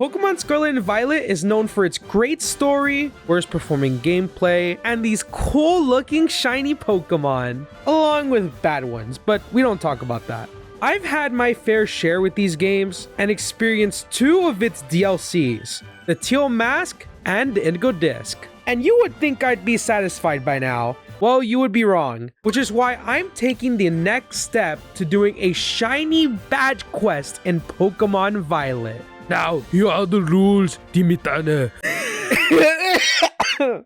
Pokemon Scarlet and Violet is known for its great story, worst performing gameplay, and these cool looking shiny Pokemon, along with bad ones, but we don't talk about that. I've had my fair share with these games and experienced two of its DLCs, the Teal Mask and the Indigo Disc. And you would think I'd be satisfied by now. Well, you would be wrong, which is why I'm taking the next step to doing a shiny badge quest in Pokemon Violet. Now, here are the rules, Dimitana.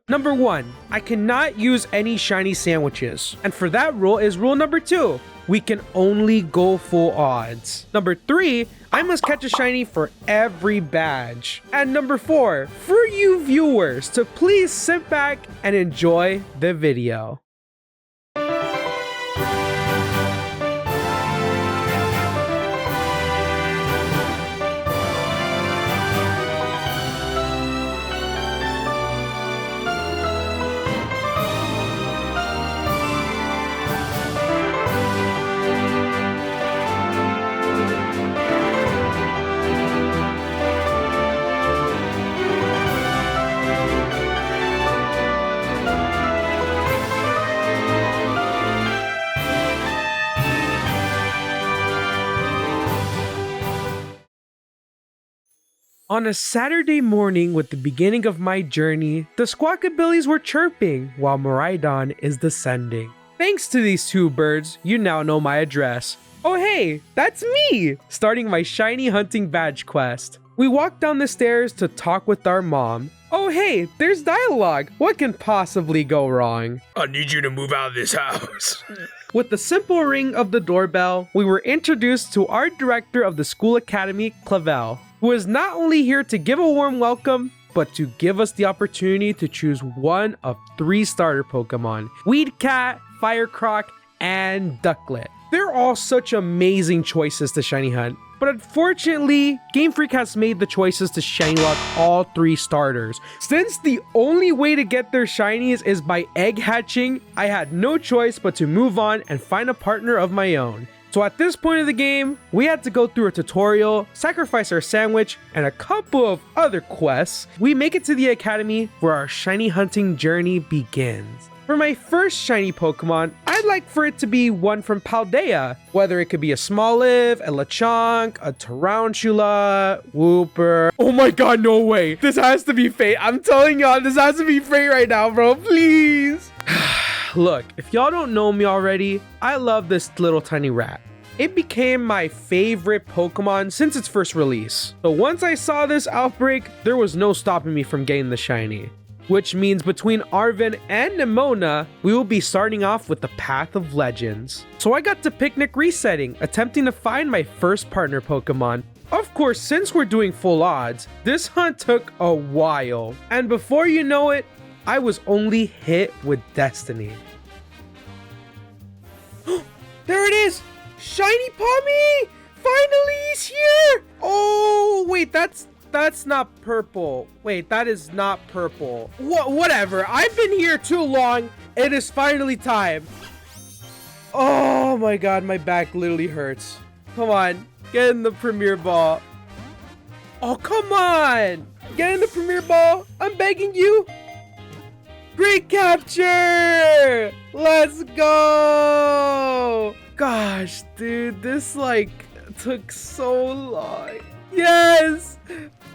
Number 1, I cannot use any shiny sandwiches. And for that rule is rule number 2. We can only go full odds. Number 3, I must catch a shiny for every badge. And number 4, for you viewers to please sit back and enjoy the video. On a Saturday morning with the beginning of my journey, the Squawkabillies were chirping while Miraidon is descending. Thanks to these two birds, you now know my address. Oh hey, that's me! Starting my shiny hunting badge quest. We walk down the stairs to talk with our mom. Oh hey, there's dialogue! What can possibly go wrong? I need you to move out of this house. With the simple ring of the doorbell, we were introduced to our director of the school academy, Clavel, who is not only here to give a warm welcome, but to give us the opportunity to choose one of 3 starter Pokemon: Weedcat, Firecroc, and Ducklet. They're all such amazing choices to shiny hunt, but unfortunately, Game Freak has made the choices to shiny lock all 3 starters. Since the only way to get their shinies is by egg hatching, I had no choice but to move on and find a partner of my own. So at this point of the game, we had to go through a tutorial, sacrifice our sandwich, and a couple of other quests. We make it to the academy where our shiny hunting journey begins. For my first shiny Pokemon, I'd like for it to be one from Paldea, whether it could be a Smoliv, a Lechonk, a Tarantula, Wooper. Oh my god, no way. This has to be fate. I'm telling y'all, this has to be fate right now, bro. Please. Look, if y'all don't know me already, I love this little tiny rat. It became my favorite Pokemon since its first release. So once I saw this outbreak, there was no stopping me from getting the shiny. Which means between Arven and Nemona, we will be starting off with the Path of Legends. So I got to Picnic resetting, attempting to find my first partner Pokemon. Of course, since we're doing full odds, this hunt took a while. And before you know it, I was only hit with destiny. There it is! Shiny Pommy! Finally, he's here! Oh, wait, that's not purple. Wait, that is not purple. Whatever, I've been here too long. It is finally time. Oh my god, my back literally hurts. Come on, get in the Premier Ball. Oh, come on! Get in the Premier Ball, I'm begging you. Great capture! Let's go! Gosh, dude, this took so long. Yes!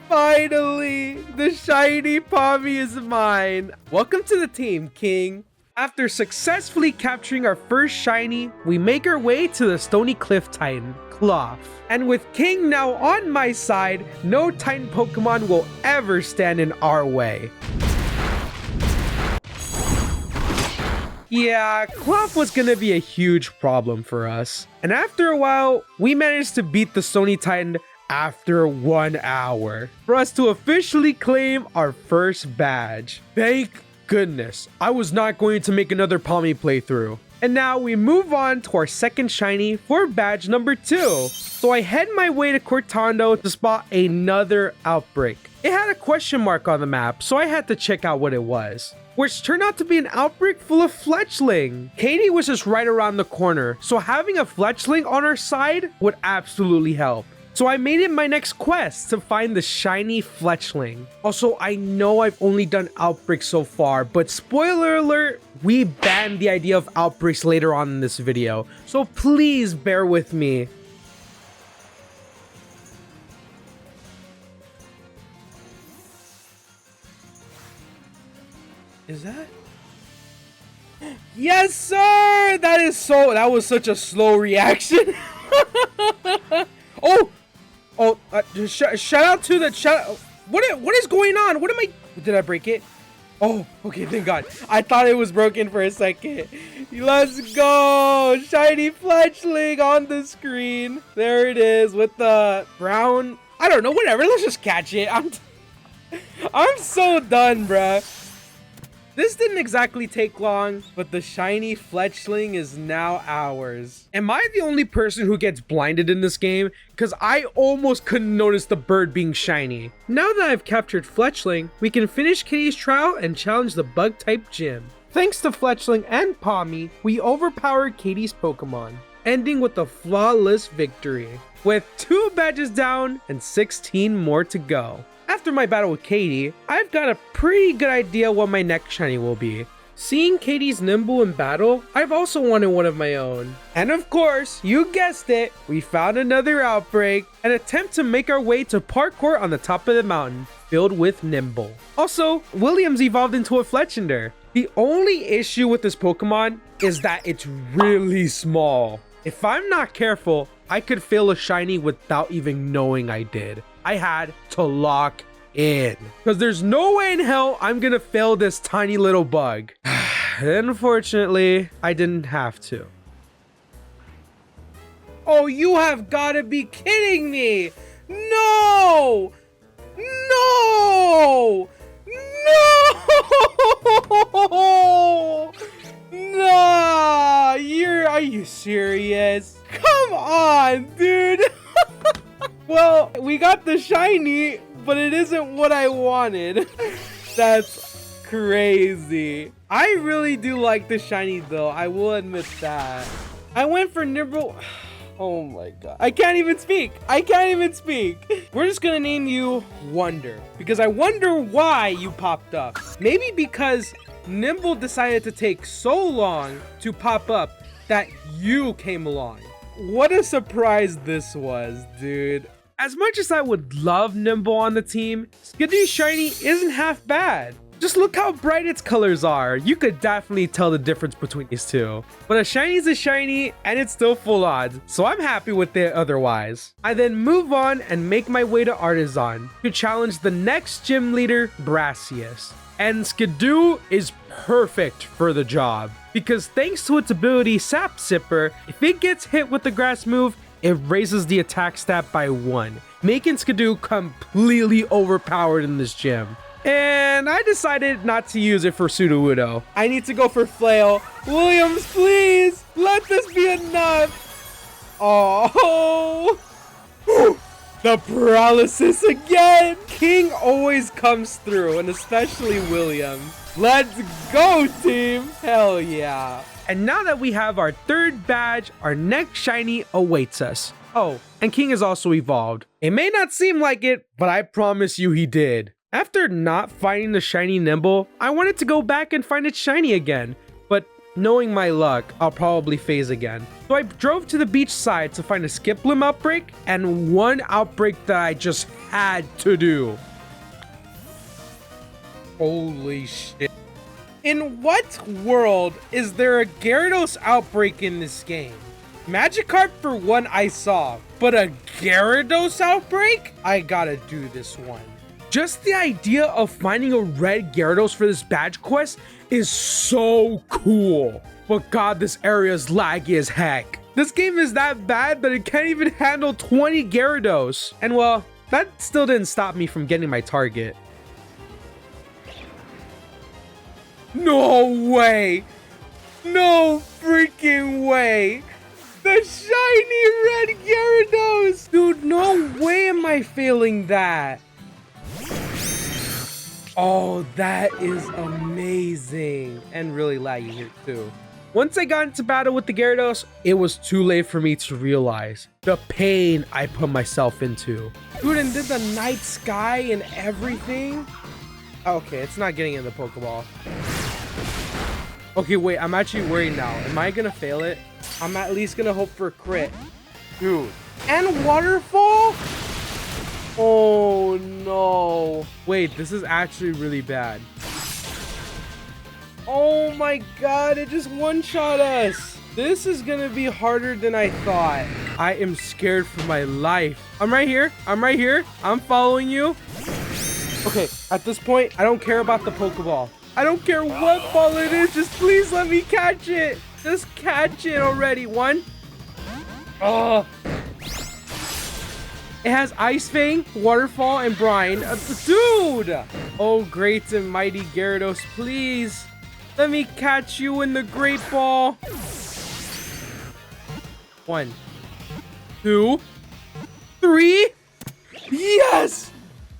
Finally! The shiny Pommy is mine! Welcome to the team, King! After successfully capturing our first shiny, we make our way to the Stony Cliff Titan, Cloth. And with King now on my side, no Titan Pokemon will ever stand in our way. Yeah, Cloth was gonna be a huge problem for us. And after a while, we managed to beat the Stony Titan after 1 hour for us to officially claim our first badge. Thank goodness. I was not going to make another Pommy playthrough. And now we move on to our second shiny for badge number 2. So I head my way to Cortando to spot another outbreak. It had a question mark on the map, so I had to check out what it was, which turned out to be an outbreak full of Fletchling. Katie was just right around the corner, so having a Fletchling on our side would absolutely help. So I made it my next quest to find the shiny Fletchling. Also, I know I've only done outbreaks so far, but spoiler alert, we banned the idea of outbreaks later on in this video. So please bear with me. Is that? Yes, sir! That was such a slow reaction. Shout out to the what is going on? Did I break it? Oh, okay, thank God. I thought it was broken for a second. Let's go! Shiny Fletchling on the screen. There it is with the brown. I don't know, whatever. Let's just catch it. I'm so done, bruh. This didn't exactly take long, but the shiny Fletchling is now ours. Am I the only person who gets blinded in this game? Because I almost couldn't notice the bird being shiny. Now that I've captured Fletchling, we can finish Kitty's trial and challenge the bug-type gym. Thanks to Fletchling and Pommy, we overpowered Katie's Pokemon, ending with a flawless victory. With 2 badges down and 16 more to go. After my battle with Katie, I've got a pretty good idea what my next shiny will be. Seeing Katie's Nimble in battle, I've also wanted one of my own. And of course, you guessed it, we found another outbreak, an attempt to make our way to parkour on the top of the mountain, filled with Nimble. Also, Williams evolved into a Fletchender. The only issue with this Pokemon is that it's really small. If I'm not careful, I could fail a shiny without even knowing I did. I had to lock in because there's no way in hell I'm gonna fail this tiny little bug. Unfortunately, I didn't have to. Oh, you have got to be kidding me! No! No! No! Nah! Are you serious? Come on, dude! Well, we got the shiny, but it isn't what I wanted. That's crazy. I really do like the shiny though, I will admit that. I went for Nimble. Oh my God. I can't even speak. We're just gonna name you Wonder, because I wonder why you popped up. Maybe because Nimble decided to take so long to pop up that you came along. What a surprise this was, dude. As much as I would love Nimble on the team, Skidoo's shiny isn't half bad. Just look how bright its colors are. You could definitely tell the difference between these two. But a shiny is a shiny and it's still full odds, so I'm happy with it otherwise. I then move on and make my way to Artisan to challenge the next gym leader, Brassius. And Skidoo is perfect for the job, because thanks to its ability Sap Sipper, if it gets hit with the grass move, it raises the attack stat by 1, making Skidoo completely overpowered in this gym. And I decided not to use it for Sudowoodo. I need to go for Flail. Williams, please! Let this be enough! Oh! The paralysis again! King always comes through, and especially Williams. Let's go, team! Hell yeah! And now that we have our 3rd badge, our next shiny awaits us. Oh, and King has also evolved. It may not seem like it, but I promise you he did. After not finding the shiny Nimble, I wanted to go back and find its shiny again, but knowing my luck, I'll probably phase again. So I drove to the beach side to find a Skiploom outbreak and one outbreak that I just had to do. Holy shit. In what world is there a Gyarados outbreak in this game? Magikarp for one I saw, but a Gyarados outbreak? I gotta do this one. Just the idea of finding a red Gyarados for this badge quest is so cool. But God, this area is laggy as heck. This game is that bad that it can't even handle 20 Gyarados. And well, that still didn't stop me from getting my target. No way! No freaking way! The shiny red Gyarados! Dude, no way am I failing that! Oh, that is amazing. And really laggy here too. Once I got into battle with the Gyarados, it was too late for me to realize the pain I put myself into. Dude, and did the night sky and everything? Okay, it's not getting in the Pokeball. Okay, wait, I'm actually worried now. Am I gonna fail it? I'm at least gonna hope for a crit. Dude. And waterfall? Oh no. Wait, this is actually really bad. Oh my god, it just one-shot us. This is gonna be harder than I thought. I am scared for my life. I'm right here. I'm right here. I'm following you. Okay, at this point, I don't care about the Pokeball. I don't care what ball it is. Just please let me catch it. Just catch it already. One. Oh. It has Ice Fang, Waterfall, and Brine. Dude! Oh, great and mighty Gyarados, please. Let me catch you in the Great Ball. 1, 2, 3. Yes!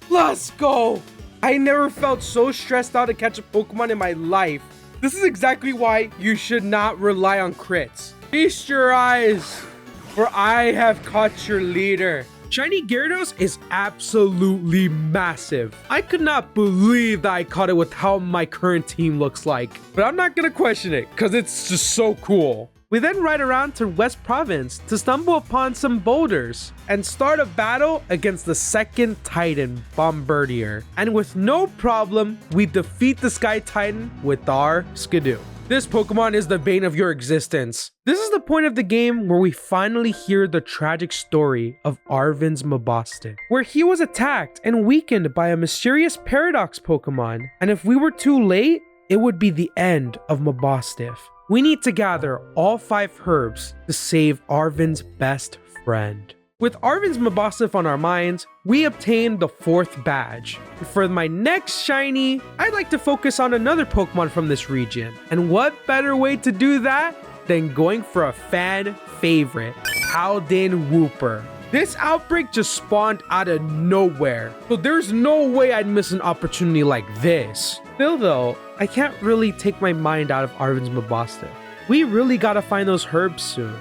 Let's go! I never felt so stressed out to catch a Pokemon in my life. This is exactly why you should not rely on crits. Feast your eyes, for I have caught your leader. Shiny Gyarados is absolutely massive. I could not believe that I caught it with how my current team looks like. But I'm not gonna question it, because it's just so cool. We then ride around to West Province to stumble upon some boulders and start a battle against the second Titan, Bombardier. And with no problem, we defeat the Sky Titan with our Skidoo. This Pokemon is the bane of your existence. This is the point of the game where we finally hear the tragic story of Arvin's Mabostic, where he was attacked and weakened by a mysterious Paradox Pokemon. And if we were too late, it would be the end of Mabostic. We need to gather all 5 herbs to save Arvin's best friend. With Arvin's Mabostic on our minds, we obtain the 4th badge. For my next shiny, I'd like to focus on another Pokemon from this region. And what better way to do that than going for a fan favorite, Howden Wooper. This outbreak just spawned out of nowhere, so there's no way I'd miss an opportunity like this. Still though, I can't really take my mind out of Arvin's Mabostic. We really gotta find those herbs soon.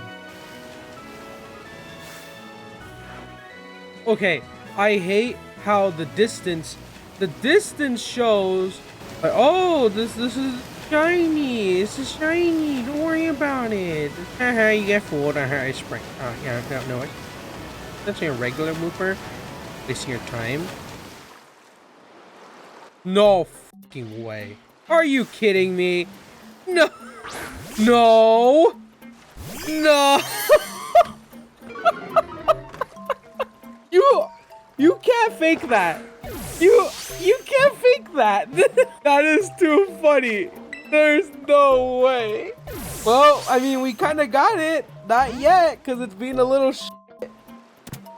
Okay, I hate how the distance shows. Oh, this is shiny. This is shiny. Don't worry about it. Haha, you get fooled. I spring. Oh yeah, no. That's a regular Wooper. Wasting your time. No fucking way. Are you kidding me? No. No. No. You can't fake that. You can't fake that. That is too funny. There's no way. Well, I mean, we kind of got it. Not yet, because it's being a little shit.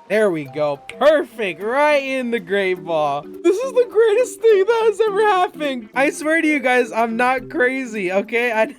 There we go. Perfect. Right in the Great Ball. This is the greatest thing that has ever happened. I swear to you guys, I'm not crazy, okay?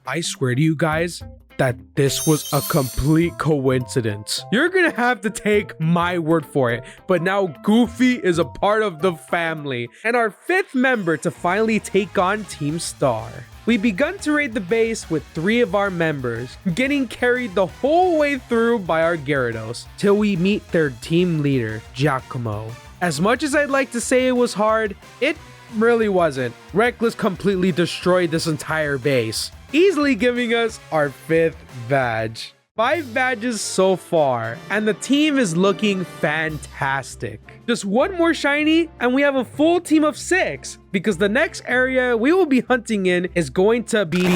I swear to you guys that this was a complete coincidence. You're gonna have to take my word for it, but now Goofy is a part of the family and our 5th member to finally take on Team Star. We begun to raid the base with 3 of our members, getting carried the whole way through by our Gyarados, till we meet their team leader, Giacomo. As much as I'd like to say it was hard, it really wasn't. Reckless completely destroyed this entire base, easily giving us our 5th badge. 5 badges so far, and the team is looking fantastic. Just 1 more shiny, and we have a full team of 6, because the next area we will be hunting in is going to be...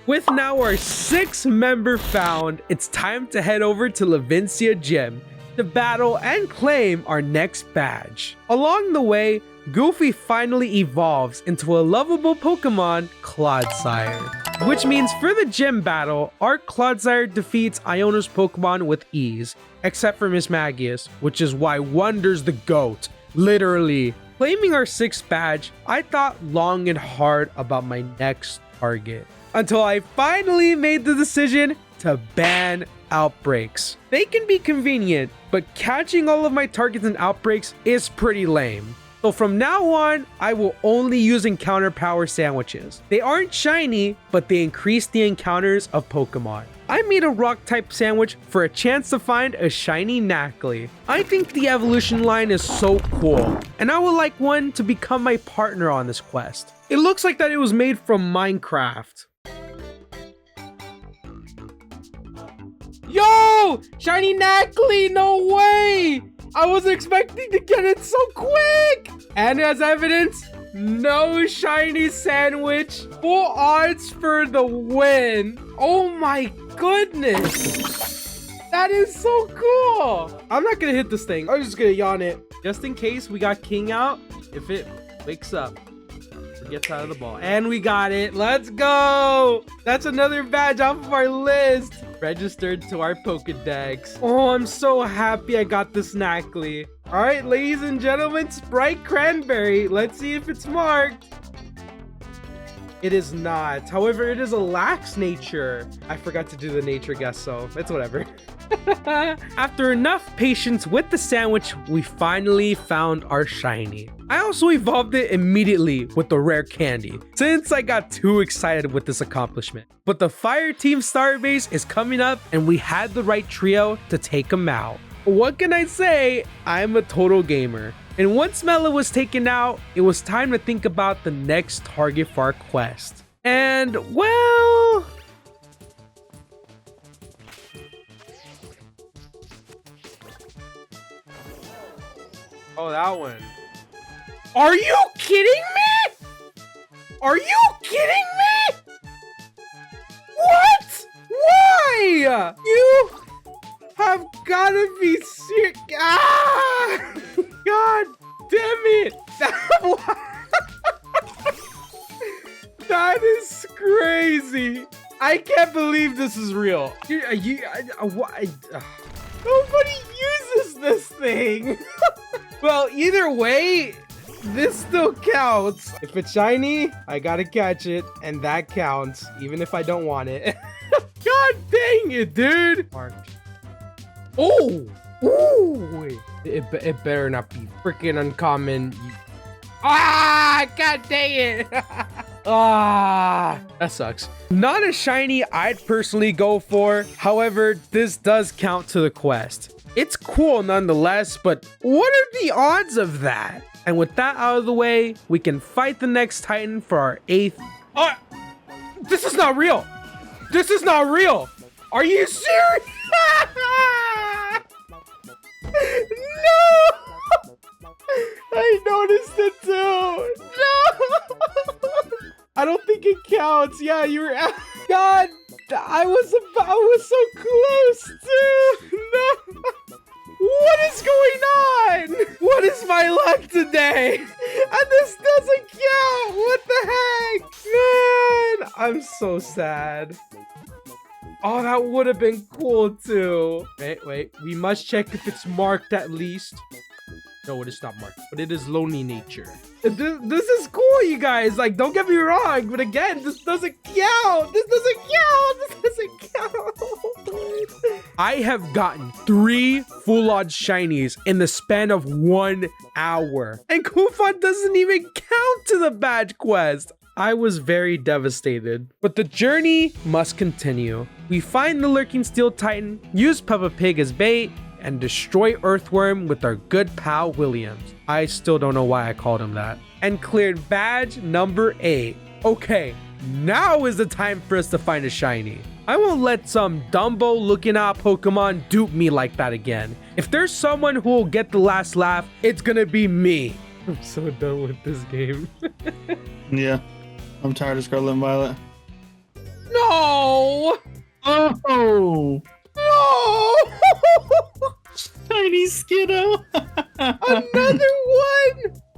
With now our 6th member found, it's time to head over to Levincia Gym to battle and claim our next badge. Along the way, Goofy finally evolves into a lovable Pokemon, Clodsire. Which means for the gym battle, our Clodsire defeats Iono's Pokemon with ease, except for Miss Magius, which is why Wonders the GOAT Literally. Claiming our 6th badge, I thought long and hard about my next target. Until I finally made the decision to ban outbreaks. They can be convenient, but catching all of my targets in outbreaks is pretty lame. So from now on, I will only use encounter power sandwiches. They aren't shiny, but they increase the encounters of Pokemon. I made a rock type sandwich for a chance to find a shiny Knackley. I think the evolution line is so cool, and I would like one to become my partner on this quest. It looks like that it was made from Minecraft. Yo! Shiny Knackley! No way! I wasn't expecting to get it so quick! And as evidence, no shiny sandwich. Full odds for the win. Oh my goodness. That is so cool. I'm not gonna hit this thing. I'm just gonna yawn it. Just in case we got King out. If it wakes up or gets out of the ball. And we got it. Let's go. That's another badge off of our list. Registered to our Pokedex. Oh, I'm so happy I got this Knackley. All right, ladies and gentlemen, Sprite Cranberry. Let's see if it's marked. It is not. However, it is a lax nature. I forgot to do the nature guess, so it's whatever. After enough patience with the sandwich, we finally found our shiny. I also evolved it immediately with the rare candy, since I got too excited with this accomplishment. But the Fire Team Starbase is coming up, and we had the right trio to take them out. What can I say? I'm a total gamer. And once Mela was taken out, it was time to think about the next target for our quest. And, well... oh, that one. Are you kidding me? Are you kidding me? What? Why? You have gotta be sick. Ah! God damn it. That is crazy. I can't believe this is real. Nobody uses this thing. Well, either way, this still counts. If it's shiny, I gotta catch it, and that counts, even if I don't want it. God dang it, dude. Marked. Oh! Ooh! It better not be freaking uncommon. Ah! God dang it! Ah! That sucks. Not a shiny I'd personally go for. However, this does count to the quest. It's cool nonetheless, but what are the odds of that? And with that out of the way, we can fight the next Titan for our 8th. This is not real! This is not real! Are you serious? No! I noticed it too! No! I don't think it counts. Yeah, you were out. God, I was so close too. No. What is going on? What is my luck today? And this doesn't count. What the heck? Man, I'm so sad. Oh, that would have been cool too. Wait. We must check if it's marked at least. No, it is not marked, but it is lonely nature. This is cool, you guys. Like, don't get me wrong, but again, this doesn't count. This doesn't count. This doesn't count. I have gotten 3 full-on shinies in the span of 1 hour, and Kufan doesn't even count to the badge quest. I was very devastated, but the journey must continue. We find the lurking steel titan, use Peppa Pig as bait, and destroy Earthworm with our good pal Williams. I still don't know why I called him that. And cleared badge number 8. Okay, now is the time for us to find a shiny. I won't let some Dumbo looking out Pokemon dupe me like that again. If there's someone who will get the last laugh, it's gonna be me. I'm so done with this game. Yeah, I'm tired of Scarlet and Violet. No! Oh! No! Shiny Skiddo! Another one!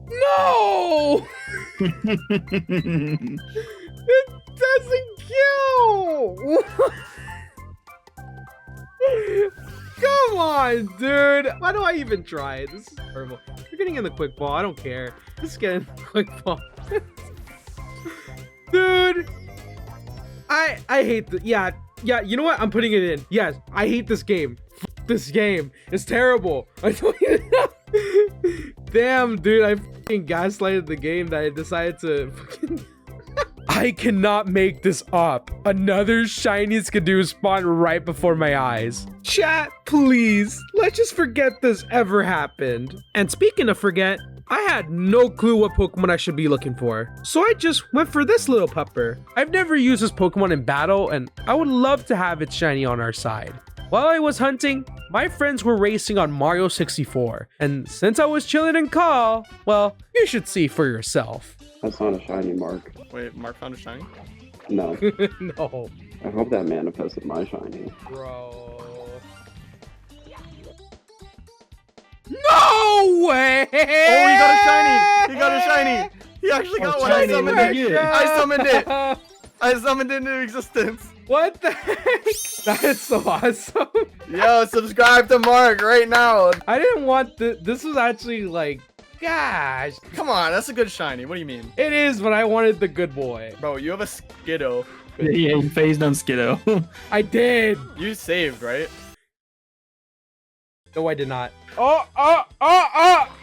No! It doesn't count! Come on, dude! Why do I even try? This is horrible. getting in the quick ball. I don't care. Just get in the quick ball. Dude. I hate the yeah, you know what? I'm putting it in. Yes, I hate this game. This game. It's terrible. I told you. Damn, dude, I fucking gaslighted the game that I decided to fucking I cannot make this up. Another shiny Skidoo spawned right before my eyes. Chat, please. Let's just forget this ever happened. And speaking of forget, I had no clue what Pokemon I should be looking for. So I just went for this little pupper. I've never used this Pokemon in battle and I would love to have it shiny on our side. While I was hunting, my friends were racing on Mario 64. And since I was chilling in call, well, you should see for yourself. That's not a shiny, Mark. Wait, Mark found a shiny? No. No. I hope that manifested my shiny. Bro. No way! Oh, he got a shiny! He got a shiny! He actually got one. I summoned it. I summoned it. I summoned it into existence. What the heck? That is so awesome. Yo, subscribe to Mark right now. I didn't want this was actually like, gosh. Come on, that's a good shiny. What do you mean? It is, but I wanted the good boy. Bro, you have a Skiddo. Yeah, you phased on Skiddo. I did. You saved, right? No, I did not. Oh,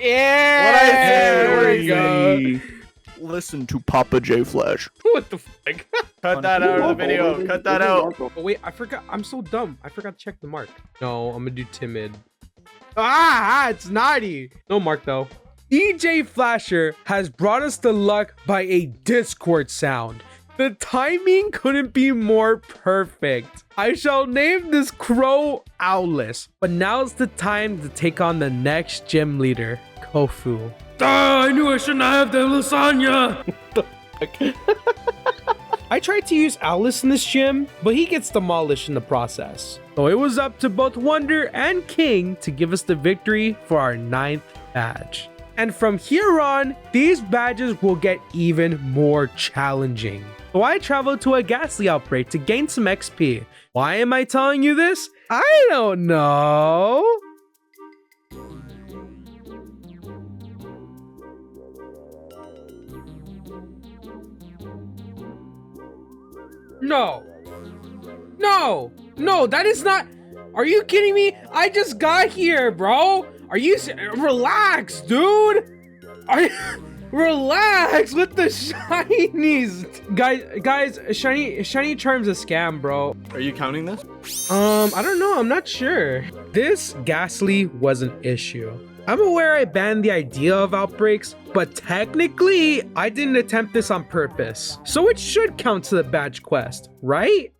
yeah. What I say, There we go. Listen to Papa J Flash. What the fuck? Cut that out of the video. Cut that out. Oh, wait, I forgot. I'm so dumb. I forgot to check the mark. No, I'm gonna do timid. Ah, it's naughty. No mark though. DJ Flasher has brought us the luck by a Discord sound. The timing couldn't be more perfect. I shall name this crow Owless, but now's the time to take on the next gym leader, Kofu. Ah, I knew I shouldn't have the lasagna. I tried to use Owless in this gym, but he gets demolished in the process. So it was up to both Wonder and King to give us the victory for our 9th badge. And from here on, these badges will get even more challenging. So I traveled to a Ghastly outbreak to gain some XP. Why am I telling you this? I don't know. No, that is not. Are you kidding me? I just got here, bro. Are you relax, dude? Are you relax with the shinies, guys? Shiny Charm's a scam, bro. Are you counting this? I don't know. I'm not sure. This Ghastly was an issue. I'm aware I banned the idea of outbreaks, but technically, I didn't attempt this on purpose. So it should count to the badge quest, right?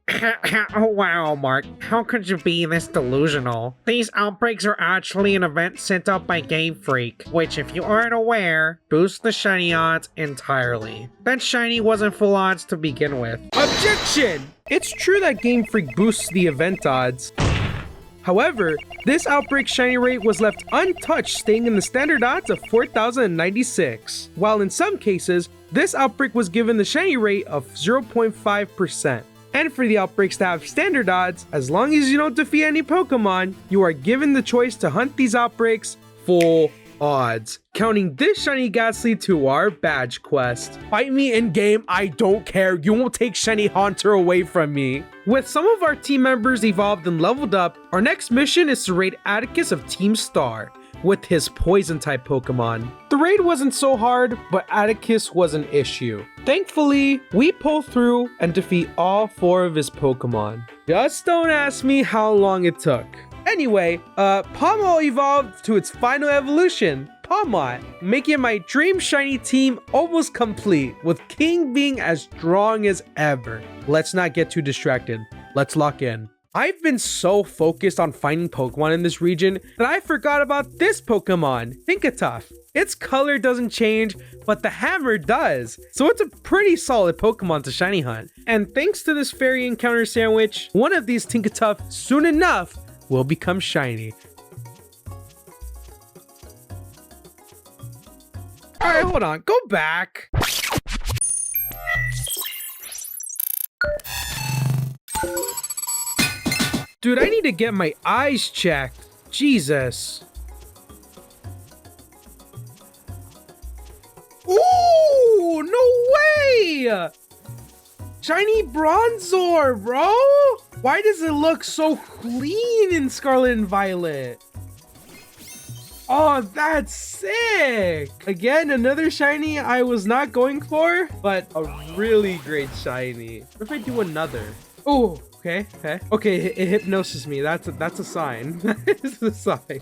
Oh wow, Mark. How could you be this delusional? These outbreaks are actually an event sent out by Game Freak, which if you aren't aware, boosts the shiny odds entirely. That shiny wasn't full odds to begin with. Objection! It's true that Game Freak boosts the event odds. However, this outbreak shiny rate was left untouched, staying in the standard odds of 4,096, while in some cases, this outbreak was given the shiny rate of 0.5%. And for the outbreaks to have standard odds, as long as you don't defeat any Pokemon, you are given the choice to hunt these outbreaks full odds, counting this shiny Ghastly to our badge quest. Fight me in game, I don't care. You won't take shiny Haunter away from me. With some of our team members evolved and leveled up, our next mission is to raid Atticus of Team Star with his poison type Pokemon. The raid wasn't so hard, but Atticus was an issue. Thankfully, we pull through and defeat all 4 of his Pokemon. Just don't ask me how long it took. Anyway, Pawmo evolved to its final evolution, Pawmot, making my dream shiny team almost complete, with King being as strong as ever. Let's not get too distracted. Let's lock in. I've been so focused on finding Pokemon in this region that I forgot about this Pokemon, Thinkatuff. Its color doesn't change, but the hammer does, so it's a pretty solid Pokemon to shiny hunt. And thanks to this fairy encounter sandwich, one of these Thinkatuff soon enough will become shiny. Alright, hold on, go back. Dude, I need to get my eyes checked. Jesus. Shiny Bronzor, bro! Why does it look so clean in Scarlet and Violet? Oh, that's sick! Again, another shiny I was not going for, but a really great shiny. What if I do another? Oh, okay. Okay, it hypnosis me. That's a sign. That is a sign.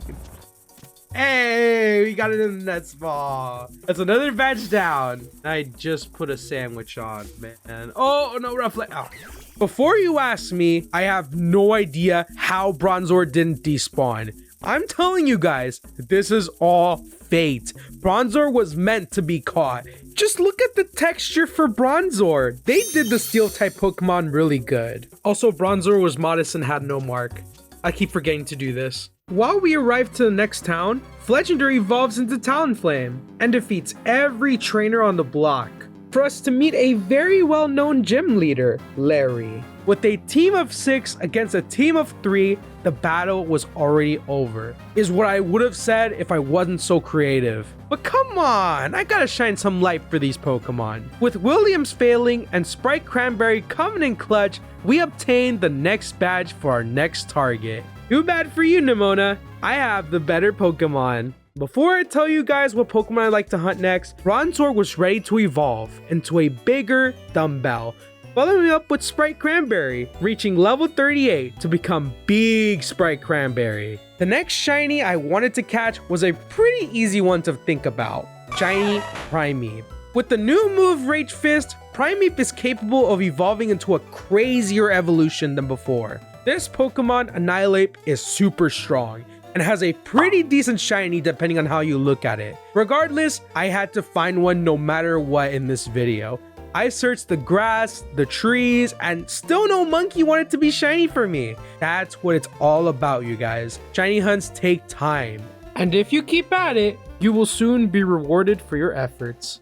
Hey, we got it in the net ball. That's another badge down. I just put a sandwich on, man. Oh, no, rough light. Oh. Before you ask me, I have no idea how Bronzor didn't despawn. I'm telling you guys, this is all fate. Bronzor was meant to be caught. Just look at the texture for Bronzor. They did the steel type Pokemon really good. Also, Bronzor was modest and had no mark. I keep forgetting to do this. While we arrive to the next town, Fletchender evolves into Talonflame and defeats every trainer on the block for us to meet a very well-known gym leader, Larry. With a team of 6 against a team of 3, the battle was already over, is what I would have said if I wasn't so creative. But come on, I gotta shine some light for these Pokemon. With Williams failing and Sprite Cranberry coming in clutch, we obtained the next badge for our next target. Too bad for you, Nimona. I have the better Pokemon. Before I tell you guys what Pokemon I like to hunt next, Bronzor was ready to evolve into a bigger dumbbell, following up with Sprite Cranberry, reaching level 38 to become Big Sprite Cranberry. The next shiny I wanted to catch was a pretty easy one to think about, Shiny Primeape. With the new move Rage Fist, Primeape is capable of evolving into a crazier evolution than before. This Pokemon, Annihilate, is super strong and has a pretty decent shiny depending on how you look at it. Regardless, I had to find one no matter what in this video. I searched the grass, the trees, and still no monkey wanted to be shiny for me. That's what it's all about, you guys. Shiny hunts take time. And if you keep at it, you will soon be rewarded for your efforts.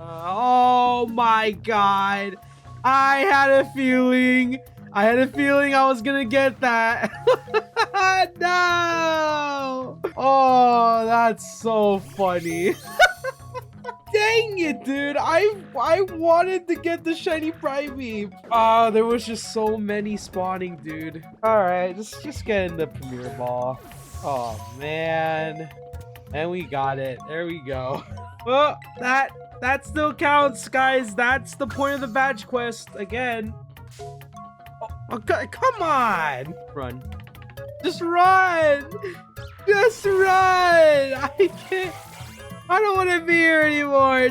Oh my god. I had a feeling I was gonna get that. No! Oh, that's so funny. Dang it, dude. I wanted to get the shiny Primeape. Oh, there was just so many spawning, dude. Alright, just get in the Premier Ball. Oh, man. And we got it. There we go. Oh, that still counts, guys. That's the point of the badge quest. Again. Oh, come on. Run. Just run. Just run. I can't. I don't want to be here anymore.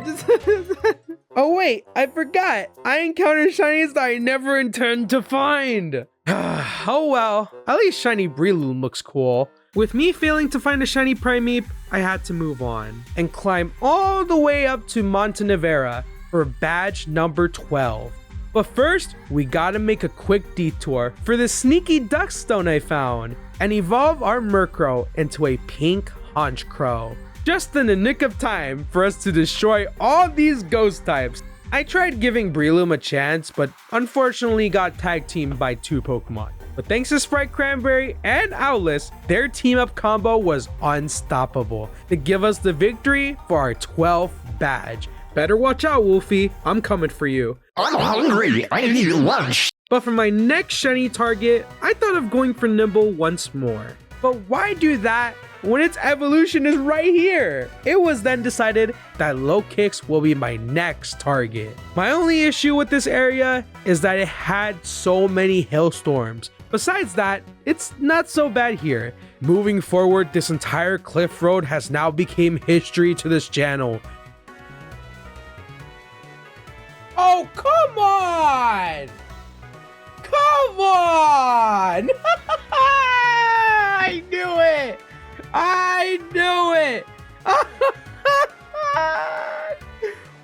Oh, wait. I forgot. I encountered shinies that I never intend to find. Oh, well. At least shiny Breloom looks cool. With me failing to find a shiny Primeape, I had to move on and climb all the way up to Montenevera for badge number 12. But first, we gotta make a quick detour for the sneaky Duckstone I found and evolve our Murkrow into a pink Honchkrow. Just in the nick of time for us to destroy all these ghost types. I tried giving Breloom a chance, but unfortunately got tag teamed by 2 Pokemon. But thanks to Sprite Cranberry and Owless, their team-up combo was unstoppable to give us the victory for our 12th badge. Better watch out, Wolfie. I'm coming for you. I'm hungry. I need lunch. But for my next shiny target, I thought of going for Nimble once more. But why do that when its evolution is right here? It was then decided that Low Kicks will be my next target. My only issue with this area is that it had so many hailstorms. Besides that, it's not so bad here. Moving forward, this entire cliff road has now become history to this channel. Oh, come on! Come on! I knew it! I knew it!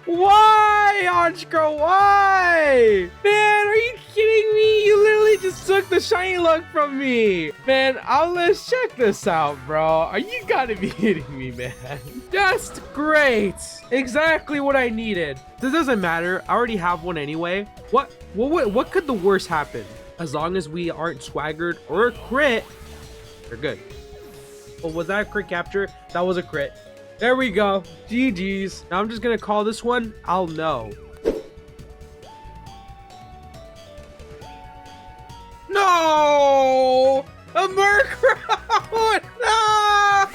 Why, Honchkrow? Why? Man, are you kidding me? You literally just took the shiny luck from me. Man, let's check this out, bro. You gotta be kidding me, man. Just great. Exactly what I needed. This doesn't matter. I already have one anyway. What could the worst happen? As long as we aren't swaggered or a crit, we're good. Oh, was that a crit capture? That was a crit. There we go. GG's. Now I'm just gonna call this one. I'll know. No! A Murkrow! No!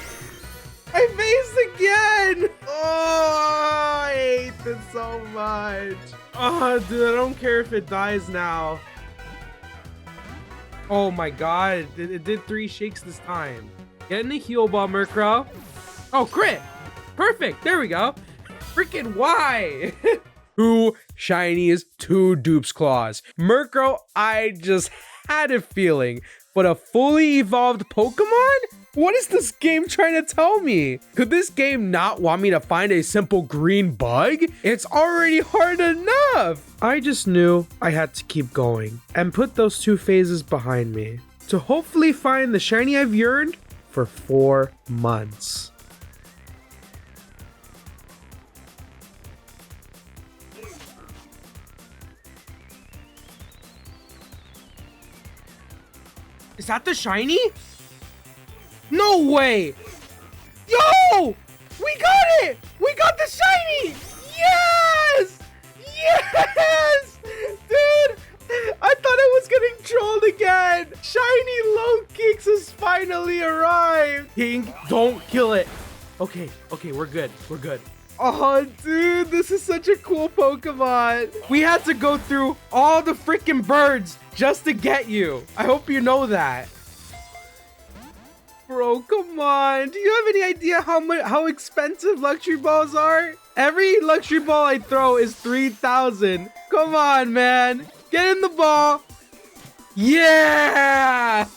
I faced again! Oh, I hate this so much. Oh, dude, I don't care if it dies now. Oh my god, it did 3 shakes this time. Get in the heal ball, Murkrow. Oh, crit! Perfect, there we go. Freaking why? 2 shinies, 2 dupes claws. Murkrow, I just had a feeling. But a fully evolved Pokemon? What is this game trying to tell me? Could this game not want me to find a simple green bug? It's already hard enough. I just knew I had to keep going and put those 2 phases behind me to hopefully find the shiny I've yearned for 4 months. Is that the shiny? No way! Yo! We got it! We got the shiny! Yes! Yes! Dude! I thought I was getting trolled again! Shiny Low Kicks has finally arrived! King, don't kill it! Okay, we're good. We're good. Oh, dude, this is such a cool Pokemon. We had to go through all the freaking birds just to get you. I hope you know that. Bro, come on. Do you have any idea how expensive luxury balls are? Every luxury ball I throw is 3,000. Come on, man. Get in the ball. Yeah!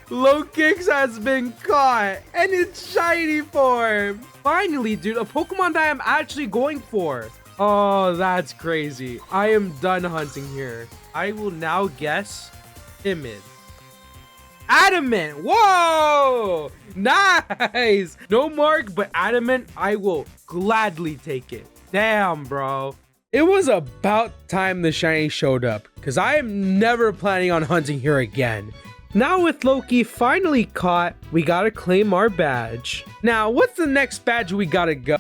Low Kicks has been caught and it's shiny form. Finally, dude, a Pokemon that I'm actually going for. Oh, that's crazy. I am done hunting here. I will now guess timid. Adamant. Whoa! Nice. No mark, but adamant. I will gladly take it. Damn, bro. It was about time the shiny showed up because I am never planning on hunting here again. Now with Loki finally caught, we gotta claim our badge. Now, what's the next badge we gotta go?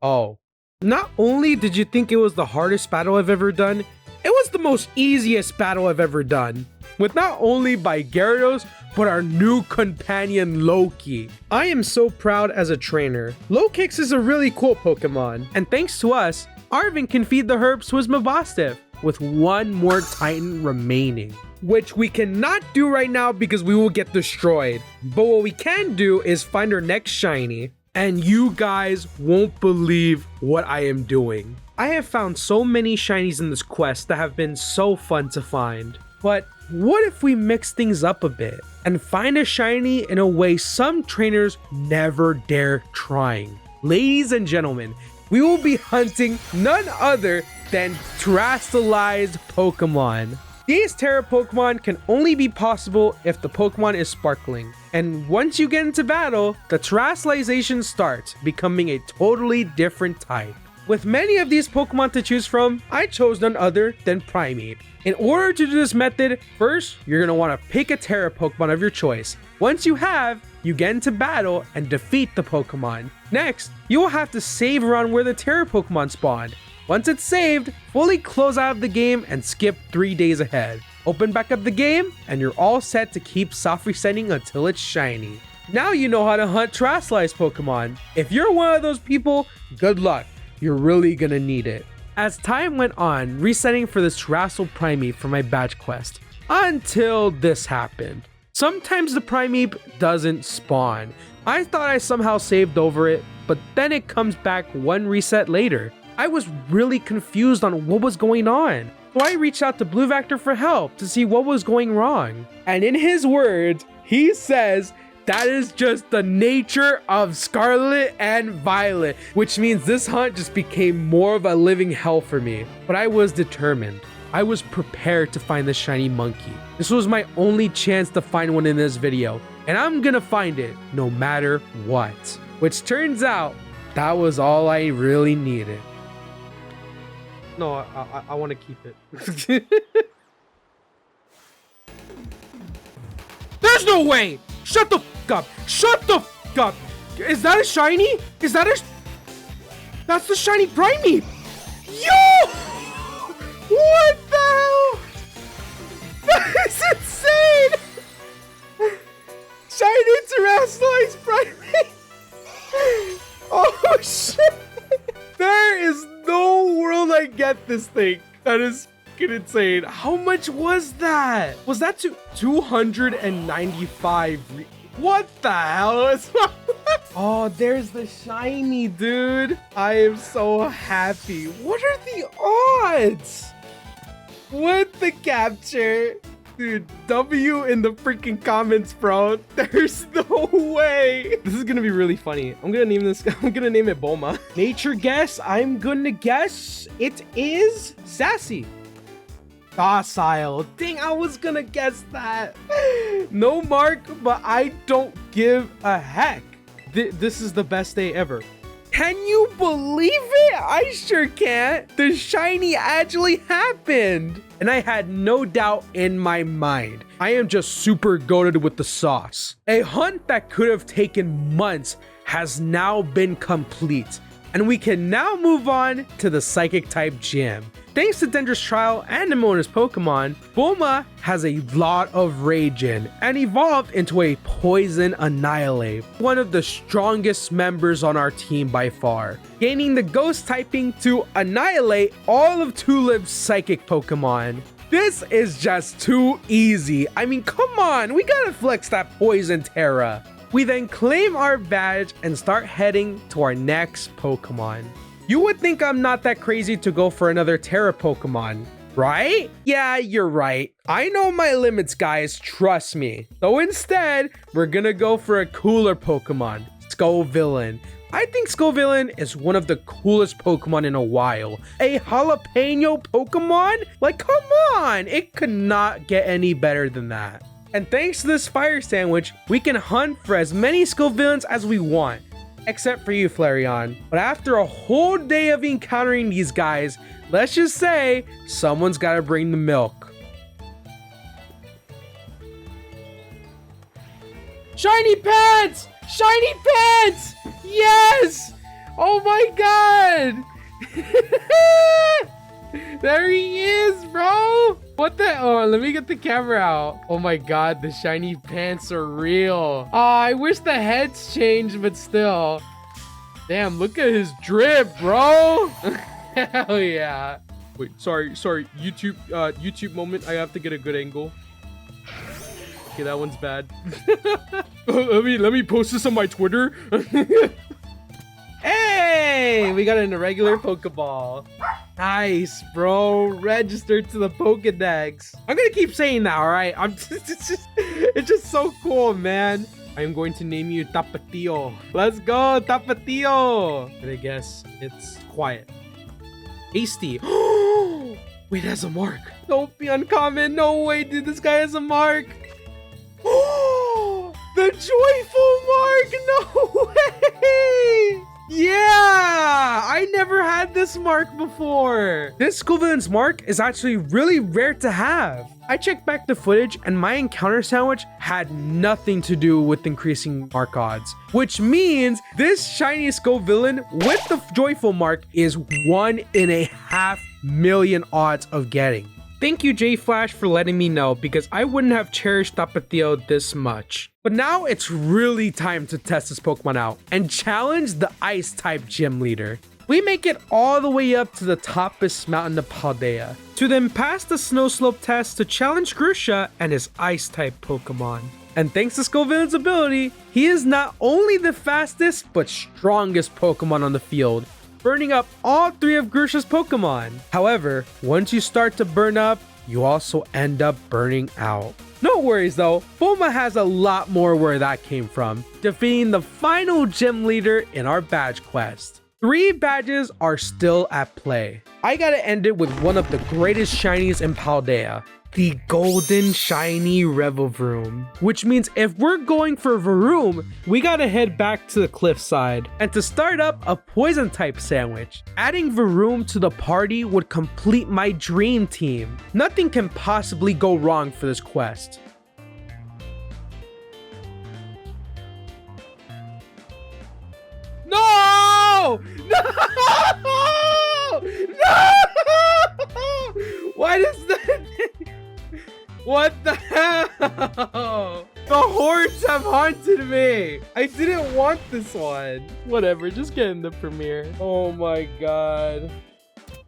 Oh, not only did you think it was the hardest battle I've ever done, it was the most easiest battle I've ever done. With not only by Gyarados, but our new companion Loki. I am so proud as a trainer. Lokix is a really cool Pokemon, and thanks to us, Arvin can feed the herb Swismabostiff with 1 more Titan remaining, which we cannot do right now because we will get destroyed. But what we can do is find our next shiny, and you guys won't believe what I am doing. I have found so many shinies in this quest that have been so fun to find. But what if we mix things up a bit and find a shiny in a way some trainers never dare trying? Ladies and gentlemen, we will be hunting none other than terrestrialized Pokemon. These Terra Pokemon can only be possible if the Pokemon is sparkling. And once you get into battle, the terrestrialization starts, becoming a totally different type. With many of these Pokemon to choose from, I chose none other than Primeape. In order to do this method, first, you're going to want to pick a Terra Pokemon of your choice. Once you have, you get into battle and defeat the Pokemon. Next, you will have to save around where the Terra Pokemon spawned. Once it's saved, fully close out of the game and skip 3 days ahead. Open back up the game, and you're all set to keep soft resetting until it's shiny. Now you know how to hunt terrestrialized Pokemon. If you're one of those people, good luck. You're really gonna need it. As time went on, resetting for this terrestrial Primeape for my badge quest, until this happened. Sometimes the Primeape doesn't spawn. I thought I somehow saved over it, but then it comes back 1 reset later. I was really confused on what was going on. So I reached out to Blue Vector for help to see what was going wrong. And in his words, he says, that is just the nature of Scarlet and Violet, which means this hunt just became more of a living hell for me. But I was determined. I was prepared to find the shiny monkey. This was my only chance to find one in this video, and I'm gonna find it no matter what. Which turns out, that was all I really needed. No, I want to keep it. There There's no way! Shut the f up! Shut the f up! Is that a shiny? Is that a... That's the shiny Primeape! Yo! What the hell? That is insane! Shiny Terrestrialized Primeape! Oh shit! There is no world I get this thing. That is fucking insane. How much was that? Was that 295? What the hell is Oh, there's the shiny, dude. I am so happy. What are the odds? What the capture? Dude, W in the freaking comments, bro. There's no way. This is gonna be really funny. I'm gonna name this. I'm gonna name it Bulma. Nature guess. I'm gonna guess it is Sassy. Docile. Dang, I was gonna guess that. No mark, but I don't give a heck. This is the best day ever. Can you believe it? I sure can't. The shiny actually happened. And I had no doubt in my mind. I am just super goated with the sauce. A hunt that could have taken months has now been complete. And we can now move on to the Psychic type gym. Thanks to Dendra's trial and Nemona's Pokemon, Bulma has a lot of rage in and evolved into a Poison Annihilate, one of the strongest members on our team by far, gaining the Ghost typing to annihilate all of Tulip's Psychic Pokemon. This is just too easy. I mean, come on, we gotta flex that Poison Terra. We then claim our badge and start heading to our next Pokemon. You would think I'm not that crazy to go for another Terra Pokemon, right? Yeah, you're right. I know my limits, guys, trust me. So instead, we're gonna go for a cooler Pokemon, Scovillain. I think Scovillain is one of the coolest Pokemon in a while. A jalapeno Pokemon? Like, come on, it could not get any better than that. And thanks to this fire sandwich, we can hunt for as many Scovillains as we want. Except for you, Flareon. But after a whole day of encountering these guys, let's just say someone's gotta bring the milk. Shiny pants! Shiny pants! Yes! Oh my god! There he is, bro! What the? Oh, let me get the camera out. Oh my god, the shiny pants are real. Oh, I wish the heads changed, but still. Damn, look at his drip, bro. Hell yeah. Wait, sorry. YouTube moment. I have to get a good angle. Okay, that one's bad. let me post this on my Twitter. Hey, we got an irregular Pokeball. Nice, bro. Registered to the Pokedex. I'm gonna keep saying that, all right? It's just so cool, man. I'm going to name you Tapatio. Let's go, Tapatio. And I guess it's quiet. Hasty. Wait, it has a mark. Don't be uncommon. No way, dude. This guy has a mark. The joyful mark. No way. Yeah, I never had this mark before. This Scovillain's mark is actually really rare to have. I checked back the footage and my encounter sandwich had nothing to do with increasing mark odds, which means this shiny Scovillain with the joyful mark is 1 in a 500,000 odds of getting. Thank you, J Flash, for letting me know because I wouldn't have cherished Tapatio this much. But now it's really time to test this Pokemon out and challenge the Ice type gym leader. We make it all the way up to the toppest mountain of Paldea to then pass the snow slope test to challenge Grusha and his Ice type Pokemon. And thanks to Scovillain's ability, he is not only the fastest but strongest Pokemon on the field, burning up all 3 of Grusha's Pokemon. However, once you start to burn up, you also end up burning out. No worries though, Bulma has a lot more where that came from, defeating the final gym leader in our badge quest. 3 badges are still at play. I gotta end it with one of the greatest shinies in Paldea, the Golden Shiny Revavroom. Which means if we're going for Varoom, we gotta head back to the cliffside. And to start up a poison type sandwich, adding Varoom to the party would complete my dream team. Nothing can possibly go wrong for this quest. No! No! Why does that... What the hell? The hordes have haunted me. I didn't want this one. Whatever, just get in the premiere. Oh my god.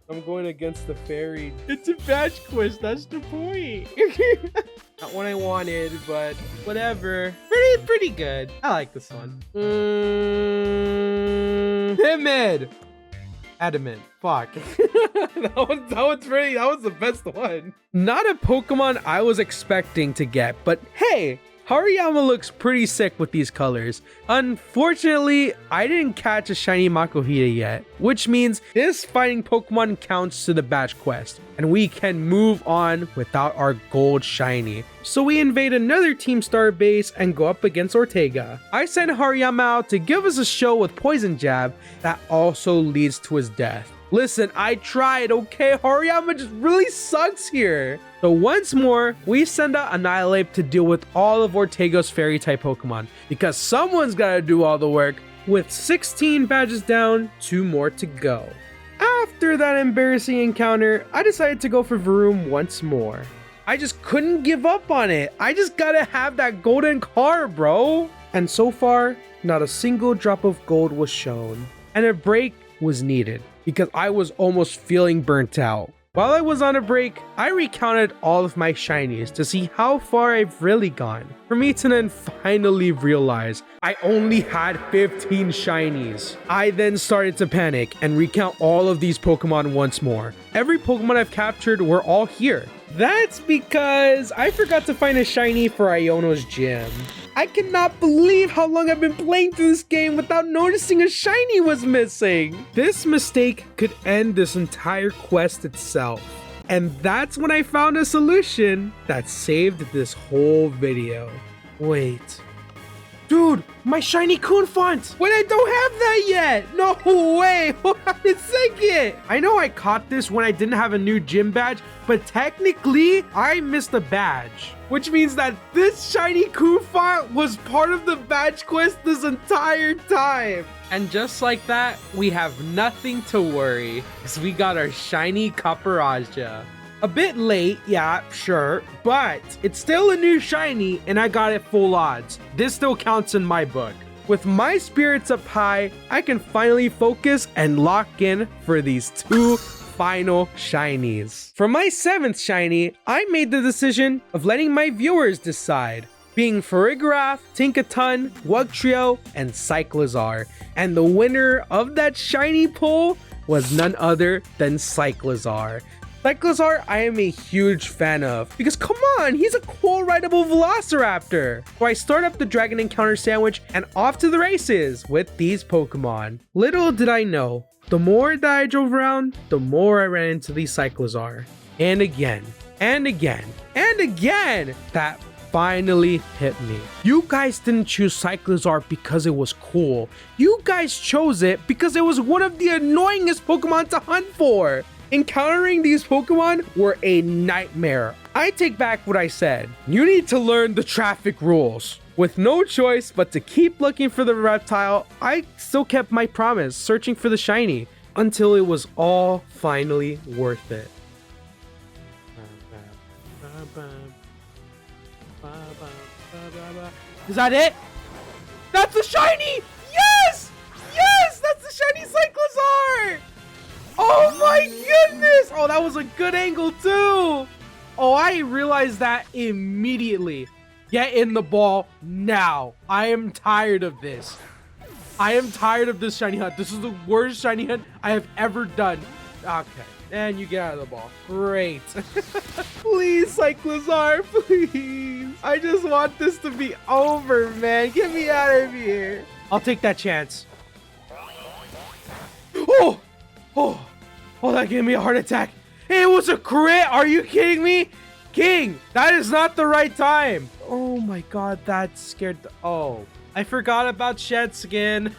I'm going against the fairy. It's a badge quest, that's the point. Not what I wanted, but whatever. Pretty good. I like this one. Timid. Adamant. Fuck. that was the best one. Not a Pokemon I was expecting to get, but hey, Hariyama looks pretty sick with these colors. Unfortunately, I didn't catch a shiny Makuhita yet, which means this fighting Pokemon counts to the batch quest, and we can move on without our gold shiny. So we invade another Team Star base and go up against Ortega. I send Hariyama out to give us a show with Poison Jab that also leads to his death. Listen, I tried, okay? Hariyama just really sucks here. So once more, we send out Annihilate to deal with all of Ortega's fairy-type Pokemon, because someone's gotta do all the work. With 16 badges down, 2 more to go. After that embarrassing encounter, I decided to go for Varoom once more. I just couldn't give up on it. I just gotta have that golden car, bro. And so far, not a single drop of gold was shown. And a break was needed, because I was almost feeling burnt out. While I was on a break, I recounted all of my shinies to see how far I've really gone. For me to then finally realize I only had 15 shinies. I then started to panic and recount all of these Pokemon once more. Every Pokemon I've captured were all here. That's because I forgot to find a shiny for Iono's gym. I cannot believe how long I've been playing through this game without noticing a shiny was missing. This mistake could end this entire quest itself. And that's when I found a solution that saved this whole video. Wait. Dude, my shiny Kunfont! Wait, I don't have that yet! No way! It's second! I know I caught this when I didn't have a new gym badge, but technically, I missed a badge. Which means that this shiny Kunfont was part of the badge quest this entire time. And just like that, we have nothing to worry, because we got our shiny Caparaja. A bit late, yeah, sure, but it's still a new shiny and I got it full odds. This still counts in my book. With my spirits up high, I can finally focus and lock in for these 2 final shinies. For my 7th shiny, I made the decision of letting my viewers decide, being Farigiraf, Tinkaton, Wugtrio, and Cyclizar. And the winner of that shiny poll was none other than Cyclizar. Cyclizar I am a huge fan of, because come on, he's a cool rideable Velociraptor. So I start up the Dragon Encounter sandwich and off to the races with these Pokemon. Little did I know, the more that I drove around, the more I ran into these Cyclizar. And again, and again, and again, that finally hit me. You guys didn't choose Cyclizar because it was cool. You guys chose it because it was one of the annoyingest Pokemon to hunt for. Encountering these Pokemon were a nightmare. I take back what I said. You need to learn the traffic rules. With no choice but to keep looking for the reptile, I still kept my promise, searching for the shiny, until it was all finally worth it. Is that it? That's the shiny! Yes! Yes! That's the shiny Cyclizar! Oh my goodness! Oh, that was a good angle too! Oh, I realized that immediately. Get in the ball now. I am tired of this. I am tired of this shiny hunt. This is the worst shiny hunt I have ever done. Okay, and you get out of the ball. Great. Please, Cyclizar, please. I just want this to be over, man. Get me out of here. I'll take that chance. Oh! Oh, that gave me a heart attack. It was a crit. Are you kidding me? King, that is not the right time. Oh my god, that scared oh, I forgot about Shed Skin.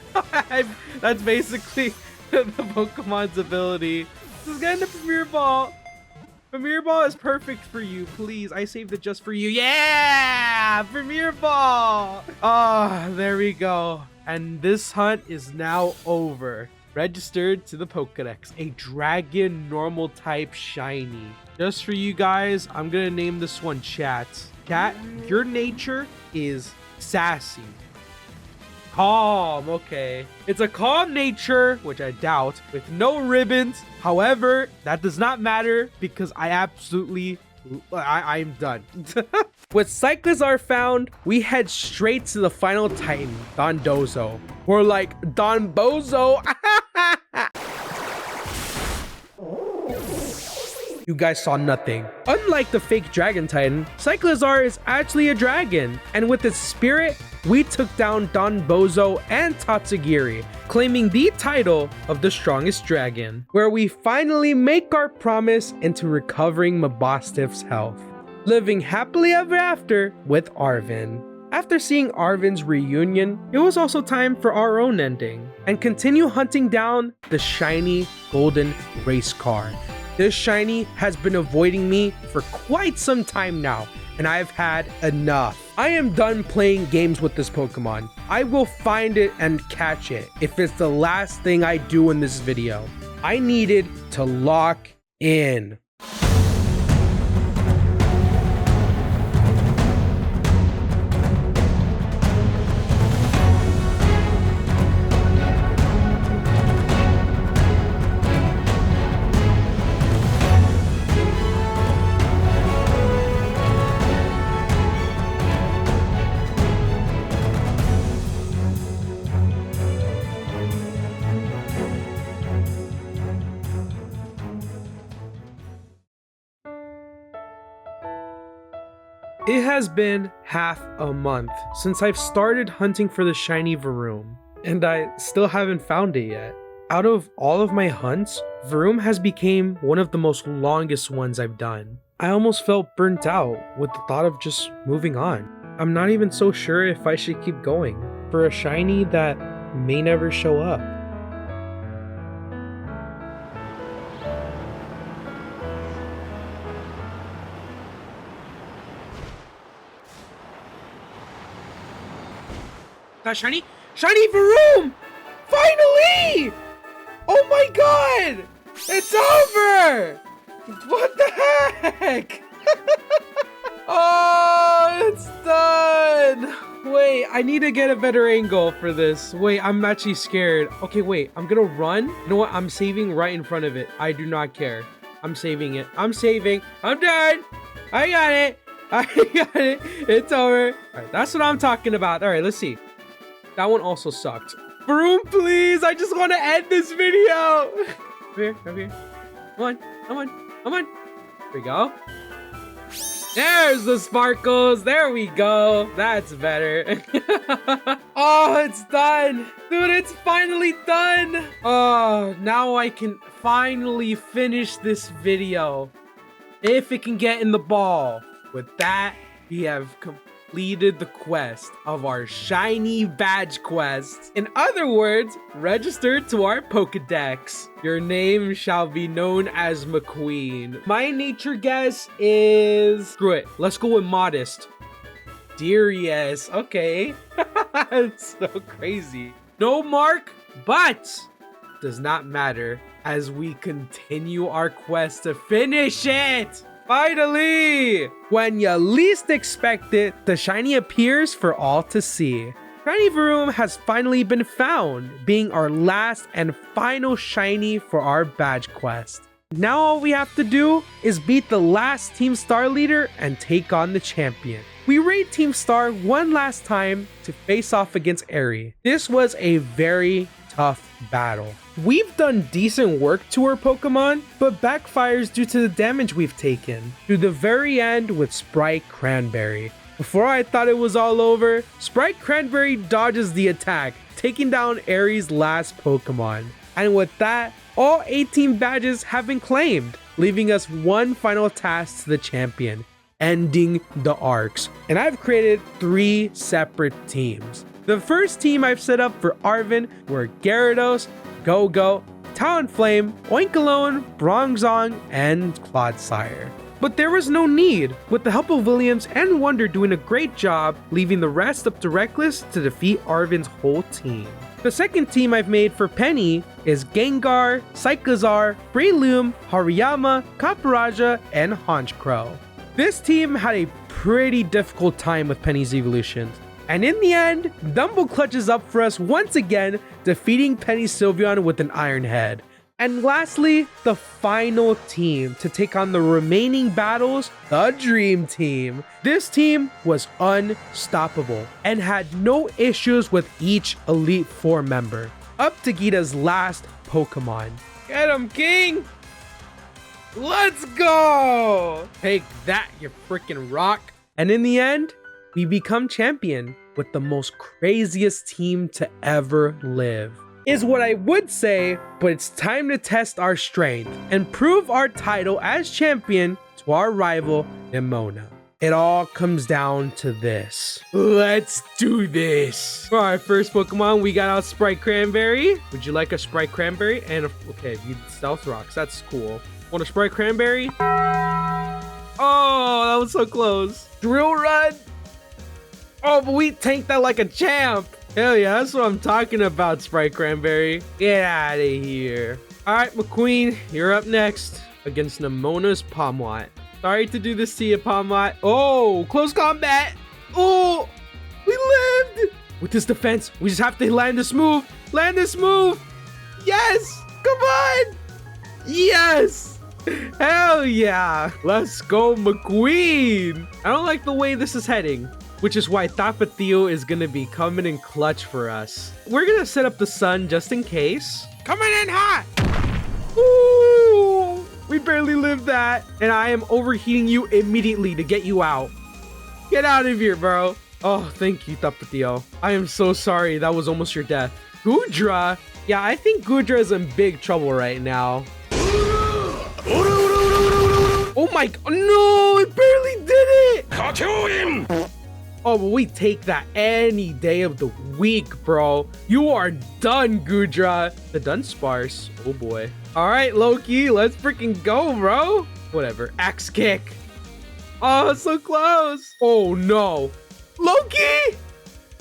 That's basically the Pokemon's ability. Just get in the Premier Ball. Premier Ball is perfect for you, please. I saved it just for you. Yeah! Premier Ball! Ah, there we go. And this hunt is now over. registered to the Pokedex. A dragon normal type shiny. Just for you guys, I'm gonna name this one Chat. Cat, your nature is sassy. Calm, okay. It's a calm nature, which I doubt, with no ribbons. However, that does not matter because I'm done. With Cyclizar found, we head straight to the final Titan, Dondozo. Or like, Don Bozo. You guys saw nothing. Unlike the fake Dragon Titan, Cyclizar is actually a dragon, and with its spirit, we took down Don Bozo and Tatsugiri, claiming the title of the strongest dragon, where we finally make our promise into recovering Mabostiff's health, living happily ever after with Arvin. After seeing Arvin's reunion, it was also time for our own ending, and continue hunting down the shiny golden race car. This shiny has been avoiding me for quite some time now, and I've had enough. I am done playing games with this Pokemon. I will find it and catch it if it's the last thing I do in this video. I needed to lock in. It has been half a month since I've started hunting for the shiny Varoom, and I still haven't found it yet. Out of all of my hunts, Varoom has become one of the most longest ones I've done. I almost felt burnt out with the thought of just moving on. I'm not even so sure if I should keep going for a shiny that may never show up. Shiny Varoom! Finally! Oh my god! It's over! What the heck? Oh, it's done! Wait, I need to get a better angle for this. Wait, I'm actually scared. Okay, wait, I'm gonna run. You know what? I'm saving right in front of it. I do not care. I'm saving it. I'm saving. I'm done! I got it! I got it! It's over. Alright, that's what I'm talking about. Alright, let's see. That one also sucked. Varoom, please! I just want to end this video! Over here. Come on. Here we go. There's the sparkles. There we go. That's better. Oh, it's done. Dude, it's finally done. Oh, now I can finally finish this video. If it can get in the ball. With that, we have completed the quest of our shiny badge quest. In other words, registered to our Pokedex. Your name shall be known as McQueen. My nature guess is... Screw it. Let's go with modest. Darius. Okay. It's so crazy. No mark, but does not matter as we continue our quest to finish it. Finally! When you least expect it, the shiny appears for all to see. Shiny Varoom has finally been found, being our last and final shiny for our badge quest. Now all we have to do is beat the last Team Star leader and take on the champion. We raid Team Star one last time to face off against Aerie. This was a very tough battle. We've done decent work to our Pokemon, but backfires due to the damage we've taken. To the very end with Sprite Cranberry. Before I thought it was all over, Sprite Cranberry dodges the attack, taking down Aerie's last Pokemon. And with that, all 18 badges have been claimed, leaving us one final task to the champion, ending the arcs. And I've created 3 separate teams. The first team I've set up for Arvin were Gyarados, Go-Go, Talonflame, Oinkologne, Bronzong, and Clodsire. But there was no need, with the help of Williams and Wonder doing a great job, leaving the rest up to Reckless to defeat Arvin's whole team. The second team I've made for Penny is Gengar, Psychozar, Breloom, Hariyama, Kaparaja, and Honchkrow. This team had a pretty difficult time with Penny's evolutions, and in the end, Dumbo clutches up for us once again, defeating Penny's Sylveon with an Iron Head. And lastly, the final team to take on the remaining battles, the Dream Team. This team was unstoppable and had no issues with each Elite Four member, up to Gita's last Pokemon. Get him, King! Let's go! Take that, you freaking rock! And in the end, we become champion with the most craziest team to ever live. Is what I would say, but it's time to test our strength and prove our title as champion to our rival, Nimona. It all comes down to this. Let's do this. For our first Pokemon, we got out Sprite Cranberry. Would you like a Sprite Cranberry? And okay, you Stealth Rocks, that's cool. Want a Sprite Cranberry? Oh, that was so close. Drill Run. Oh, but we tanked that like a champ. Hell yeah, that's what I'm talking about, Sprite Cranberry. Get out of here. All right, McQueen, you're up next against Nimona's Palmwat. Sorry to do this to you, Palmwat. Oh, close combat. Oh, we lived. With this defense, we just have to land this move. Land this move. Yes, come on. Yes. Hell yeah. Let's go, McQueen. I don't like the way this is heading, which is why Tapatio is going to be coming in clutch for us. We're going to set up the sun just in case. Coming in hot! Ooh, we barely lived that. And I am overheating you immediately to get you out. Get out of here, bro. Oh, thank you, Tapatio. I am so sorry. That was almost your death. Goodra. Yeah, I think Goodra is in big trouble right now. Oh my, no, it barely did it. Caught him! Oh, but we take that any day of the week, bro. You are done, Goodra. The Dunsparce. Oh, boy. All right, Loki. Let's freaking go, bro. Whatever. Axe kick. Oh, so close. Oh, no. Loki!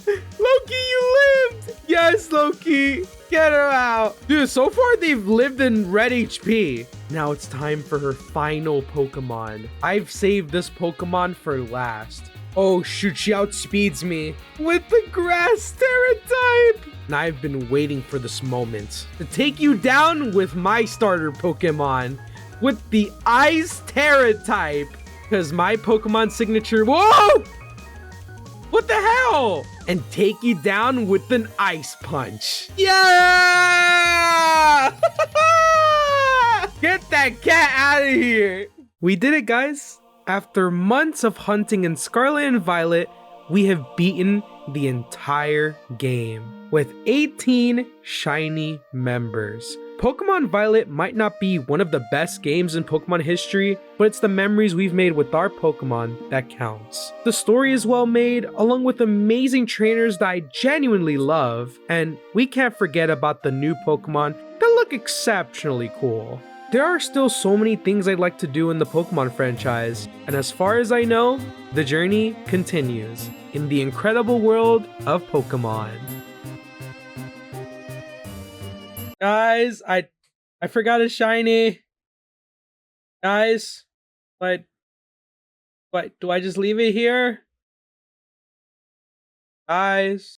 Loki, you lived. Yes, Loki. Get her out. Dude, so far they've lived in red HP. Now it's time for her final Pokemon. I've saved this Pokemon for last. Oh shoot, she outspeeds me with the grass Terra type. And I've been waiting for this moment to take you down with my starter Pokemon with the Ice Terra type. Because my Pokemon signature, whoa! What the hell? And take you down with an Ice Punch. Yeah! Get that cat out of here. We did it, guys. After months of hunting in Scarlet and Violet, we have beaten the entire game with 18 shiny members. Pokemon Violet might not be one of the best games in Pokemon history, but it's the memories we've made with our Pokemon that counts. The story is well made, along with amazing trainers that I genuinely love, and we can't forget about the new Pokemon that look exceptionally cool. There are still so many things I'd like to do in the Pokemon franchise, and as far as I know, the journey continues in the incredible world of Pokemon. Guys, I forgot a shiny. Guys, but do I just leave it here? Guys.